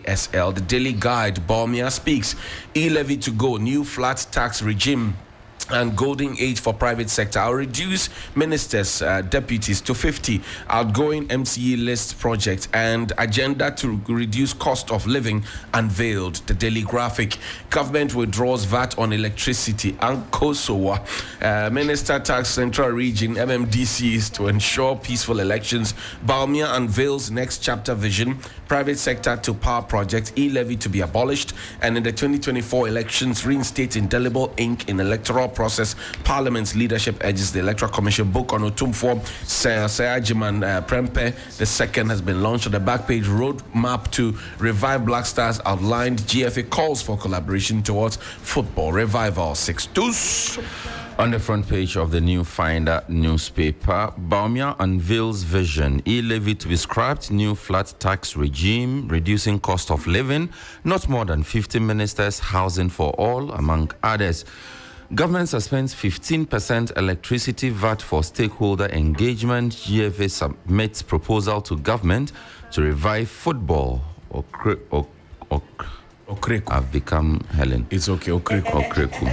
ASL, the Daily Guide, Balmia speaks. E-levy to go, new flat tax regime and golden age for private sector. I'll reduce ministers, deputies to 50. Outgoing MCE list project and agenda to reduce cost of living unveiled. The Daily Graphic. Government withdraws VAT on electricity. Ankosowa. Minister tax Central Region MMDCs to ensure peaceful elections. Balmia unveils next chapter vision. Private sector to power project. E-levy to be abolished. And in the 2024 elections, reinstate indelible ink in electoral process. Parliament's leadership urges the Electoral Commission book on Otumfo Sayajiman Prempe. The second has been launched on the back page. Roadmap to revive Black Stars outlined. GFA calls for collaboration towards football revival. Sixtus. On the front page of the New Finder newspaper, Baumia unveils vision. E-levy to be scrapped, new flat tax regime, reducing cost of living, not more than 50 ministers, housing for all, among others. Government suspends 15% electricity VAT for stakeholder engagement. GFA submits proposal to government to revive football. I've become Helen. It's okay, Okreku.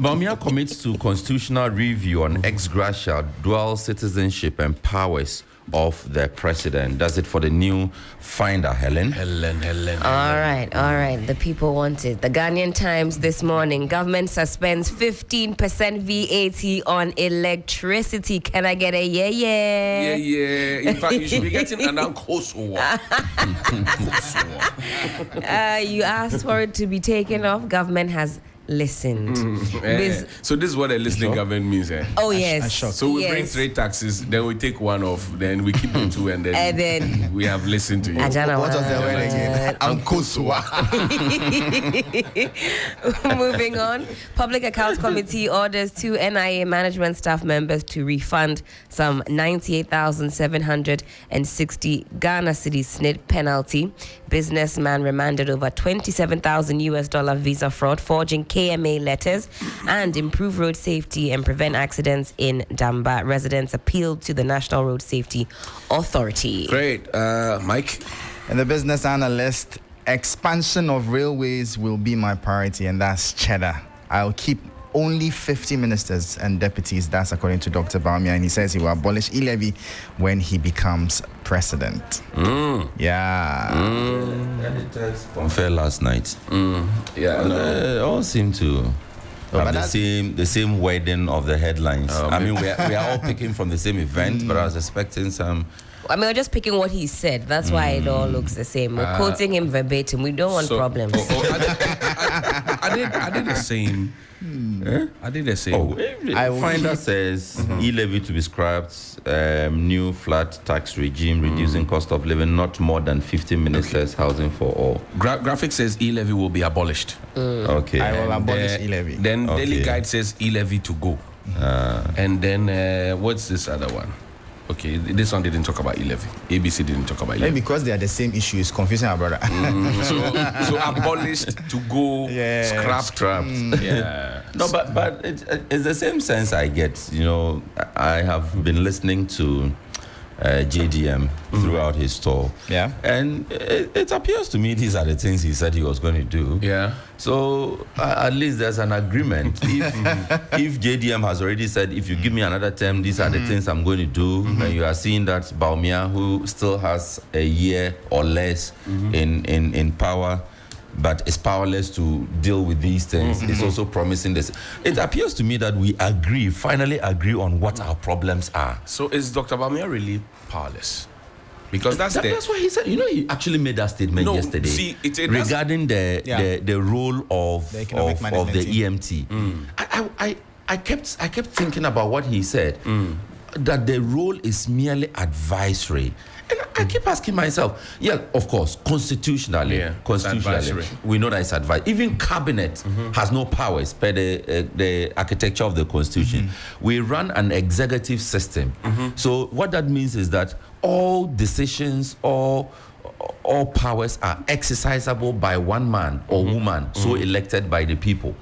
Baumia commits to constitutional review on ex gratia, dual citizenship and powers of the president. Does it for the New Finder, Helen. All right. The people want it. The Ghanaian Times this morning. Government suspends 15% VAT on electricity. Can I get a yeah? Yeah. In fact, you should be getting an Ankosowa. You asked for it to be taken off. Government has listened. So this is what a listening government means. Oh, yes. So we bring 3 taxes, then we take one off, then we keep the 2, and then we have listened to you. What was the word again? Ankosua. Moving on. Public Accounts Committee orders 2 NIA management staff members to refund some 98,760 Ghana cedis SNID penalty. Businessman remanded over $27,000 visa fraud, forging KMA letters, and improve road safety and prevent accidents in Damba. Residents appealed to the National Road Safety Authority. Great. Mike? And the business analyst, expansion of railways will be my priority, and that's cheddar. I'll keep only 50 ministers and deputies. That's according to Dr. Baumia, and he says he will abolish e-levy when he becomes president. Editors conferred last night. All seem to have the same wording of the headlines. I mean, we are all picking from the same event, but I was expecting some. I mean, we're just picking what he said. That's why it all looks the same. We're quoting him verbatim. We don't want problems. I did the same. I did the same. Finder says e-levy to be scrapped, new flat tax regime, reducing cost of living, not more than 50 ministers, housing for all. Graphic says e-levy will be abolished. Okay. I will abolish e-levy. Then Daily Guide says e-levy to go. And then what's this other one? Okay, this one didn't talk about e-levy. ABC didn't talk about e-levy. Maybe because they are the same issue, it's confusing our brother. So abolished to go, scrapped. No, but it's the same sense I get. You know, I have been listening to JDM throughout his tour. And it appears to me these are the things he said he was going to do. So at least there's an agreement. If JDM has already said, if you give me another term, these are the things I'm going to do, and you are seeing that Baumia, who still has a year or less in power, but is powerless to deal with these things, is also promising this. It appears to me that we finally agree on what our problems are. So is Dr. Baumia really powerless? Because that's what he said. You know, he actually made that statement yesterday regarding the role of the EMT. I kept thinking about what he said, that the role is merely advisory. And I keep asking myself, of course, constitutionally, we know that it's advice. Even cabinet has no powers per the architecture of the constitution. We run an executive system. So what that means is that all decisions, all powers are exercisable by one man or woman, so elected by the people.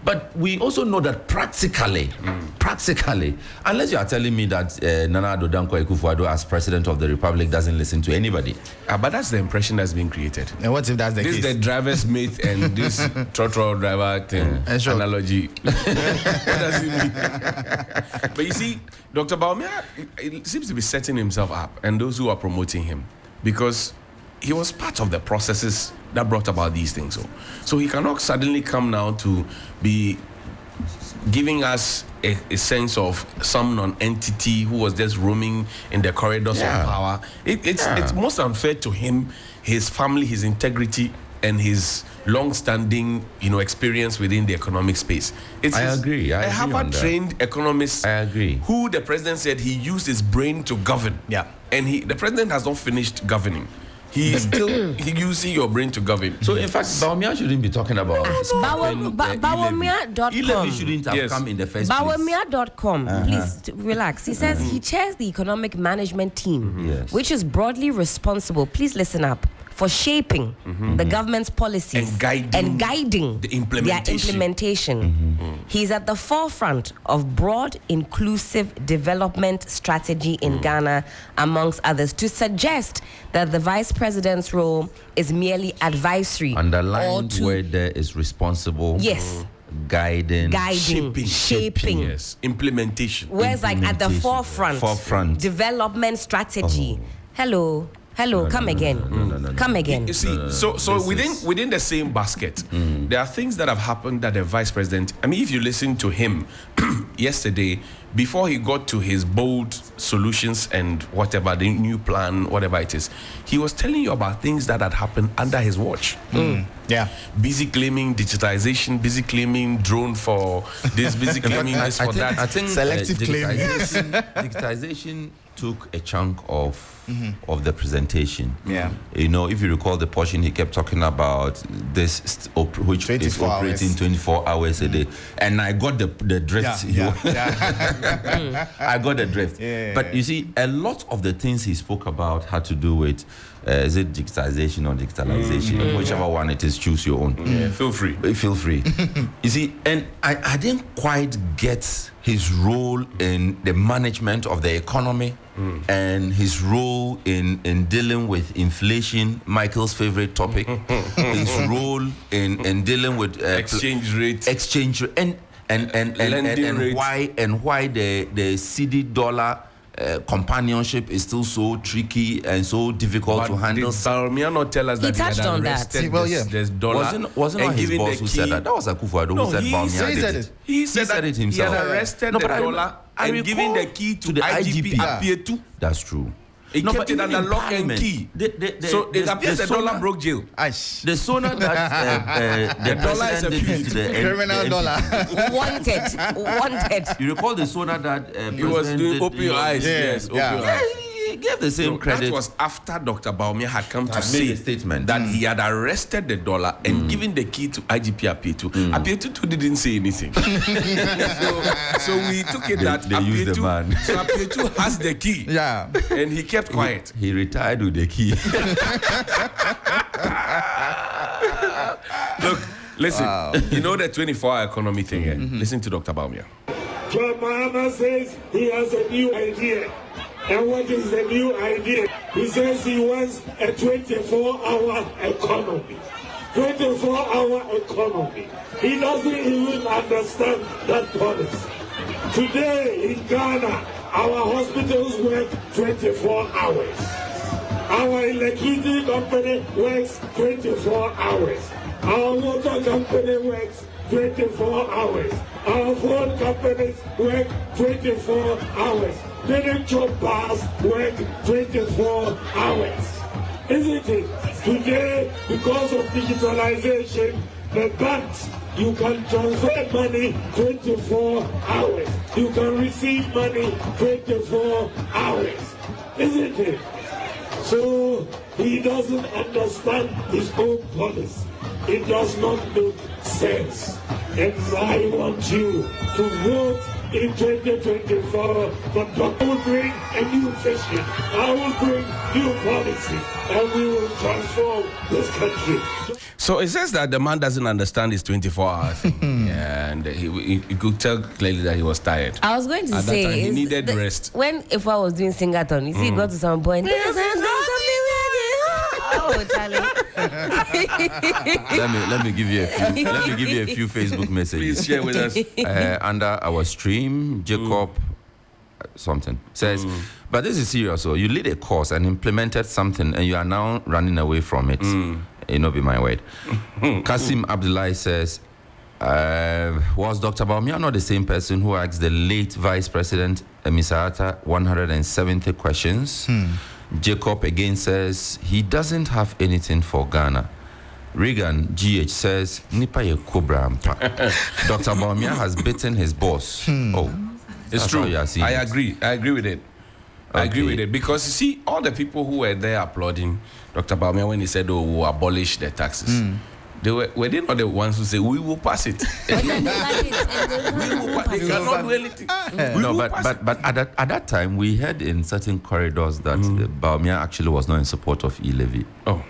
But we also know that practically, unless you are telling me that Nana Addo Dankwa Akufo-Addo as president of the republic doesn't listen to anybody. But that's the impression that's been created. And what if that's the This case? is the driver's mate and this trotro driver thing analogy. What does it mean? But you see, Dr. Bawumia, it seems to be setting himself up and those who are promoting him because he was part of the processes that brought about these things. So he cannot suddenly come now to be giving us a sense of some non-entity who was just roaming in the corridors of power. It's most unfair to him, his family, his integrity, and his long-standing, experience within the economic space. I agree. A Harvard-trained economist. I agree. Who the president said he used his brain to govern. Yeah. And the president has not finished governing. He's still using your brain to govern. So, in fact, Bawumia shouldn't be talking about Bawumia.com. E-levy shouldn't have come in the first place. Bawumia.com. Please relax. He says he chairs the economic management team, which is broadly responsible. Please listen up. For shaping the government's policies and guiding the implementation. He's at the forefront of broad, inclusive development strategy in Ghana, amongst others. To suggest that the vice president's role is merely advisory. Underlined word there is responsible. Yes. Guiding, shaping, yes, implementation. Whereas like at the forefront. Development strategy. Hello, come again. Come again. You see, so within the same basket, there are things that have happened that the vice president, if you listen to him yesterday, before he got to his bold solutions and whatever, the new plan, whatever it is, he was telling you about things that had happened under his watch. Yeah. Busy claiming digitalization, busy claiming drone for this, busy claiming this for that. I think selective claiming. Digitalization took a chunk of the presentation. Yeah. If you recall the portion he kept talking about this which is operating 24 hours a day. And I got the drift. I got the drift. But you see, a lot of the things he spoke about had to do with is it digitization or digitalization? Whichever one it is, choose your own. Feel free. Feel free. You see, and I didn't quite get his role in the management of the economy and his role in dealing with inflation, Michael's favorite topic, his role in dealing with exchange rate, and why the CD dollar companionship is still so tricky and so difficult to handle. Did Bawumia not tell us that he touched on that? There's dollar. Wasn't his boss who said that? That was Akufo-Addo who said Bawumia did it. He said it himself. He had arrested the dollar and given the key to the IGP Apietu. That's true. He kept it under lock and key. So it appears the dollar broke jail. The sooner that the dollar is president did to the criminal dollar. Wanted. You recall the sooner that he was doing open your eyes. Yes, open your eyes. He gave the same credit. That was after Dr. Bawumia had come to say a statement that he had arrested the dollar and given the key to IGP Apietu. Apietu too didn't say anything. so we took it that they used the man. So Apietu has the key. Yeah. And he kept quiet. He retired with the key. Look, listen. Wow. You know the 24-hour economy thing here? Listen to Dr. Bawumia. John Mahama says he has a new idea. And what is the new idea? He says he wants a 24-hour economy. 24-hour economy. He doesn't even understand that policy. Today in Ghana, our hospitals work 24 hours. Our electricity company works 24 hours. Our water company works 24 hours. Our phone companies work 24 hours. Miniature bars work 24 hours. Isn't it? Today, because of digitalization, the banks, you can transfer money 24 hours. You can receive money 24 hours. Isn't it? So he doesn't understand his own policy. It does not make sense. And I want you to vote in 2024. But I will bring a new vision. I will bring new policy, and we will transform this country. So it says that the man doesn't understand his 24-hour thing. Yeah, and he could tell clearly that he was tired. I was going to At say that time, he needed rest. When if I was doing Singaton, you see, it got to some point. Oh, Charlie. let me give you a few Facebook messages. Please share with us. Under our stream, Jacob something says, but this is serious. So you lead a course and implemented something, and you are now running away from it. It not be my word. Kasim Abdullahi says, was Dr. Baumia not the same person who asked the late Vice President Emisata 170 questions? Jacob again says he doesn't have anything for Ghana. Regan GH says Nipa ye cobra ampa. Dr. Baumia has bitten his boss. Oh, it's true. I agree with it. I agree with it, because you see, all the people who were there applauding Dr. Baumia when he said, "Oh, we'll abolish the taxes." Were they not the ones who say we will pass it? They cannot do anything. No, but at that time we heard in certain corridors that Baumia actually was not in support of e-levy. Oh,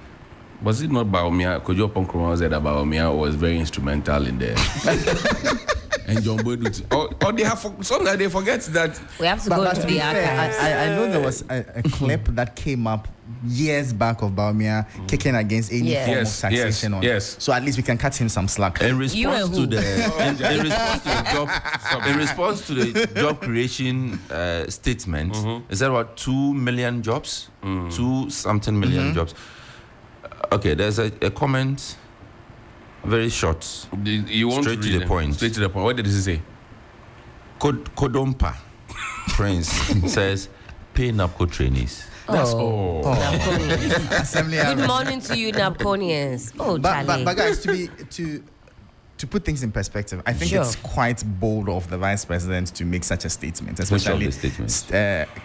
was it not Baumia? Kojo Ponkroma said that Baumia was very instrumental in there. And John Boyd, or they have sometimes they forget that. We have to go to the archives. I know there was a clip that came up years back of Baumia kicking against any form of taxation. Yes. So at least we can cut him some slack. In response to the job creation statement, is that about 2 million jobs? 2 something million jobs. Okay, there's a comment. Very short. You want straight to the point. Straight to the point. What did he say? Kodompa Prince says, pay NAPCO trainees. That's all. Good morning to you, Napconians. Oh, Charlie. But guys, to put things in perspective, I think it's quite bold of the Vice President to make such a statement, especially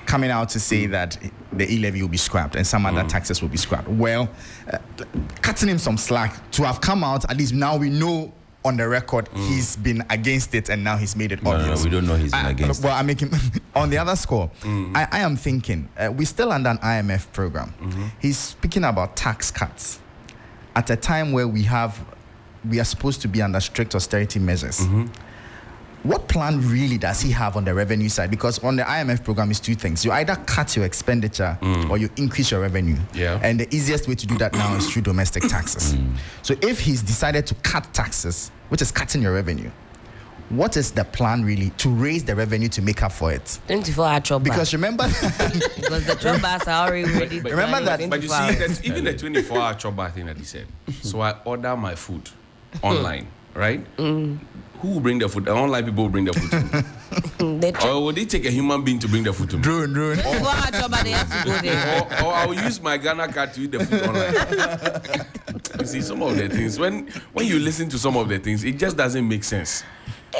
coming out to say that the e-levy will be scrapped and some other taxes will be scrapped. Well, cutting him some slack to have come out, at least now we know on the record he's been against it, and now he's made it obvious. No, we don't know he's been against it. Well, I'm making on the other score. I am thinking we're still under an IMF program. He's speaking about tax cuts at a time where we are supposed to be under strict austerity measures. What plan really does he have on the revenue side? Because on the IMF program is 2 things. You either cut your expenditure or you increase your revenue. Yeah. And the easiest way to do that now is through domestic taxes. So if he's decided to cut taxes, which is cutting your revenue, what is the plan really to raise the revenue to make up for it? 24-hour trouble. Because remember, because the troubles are already ready. Remember that. But you see, that even the 24-hour trouble thing that he said. So I order my food online, right? Who will bring the food? Online people will bring the food to me. Or will they take a human being to bring the food to me? Drone. They have to go there. Or I will use my Ghana card to eat the food online. You see, some of the things, when you listen to some of the things, it just doesn't make sense.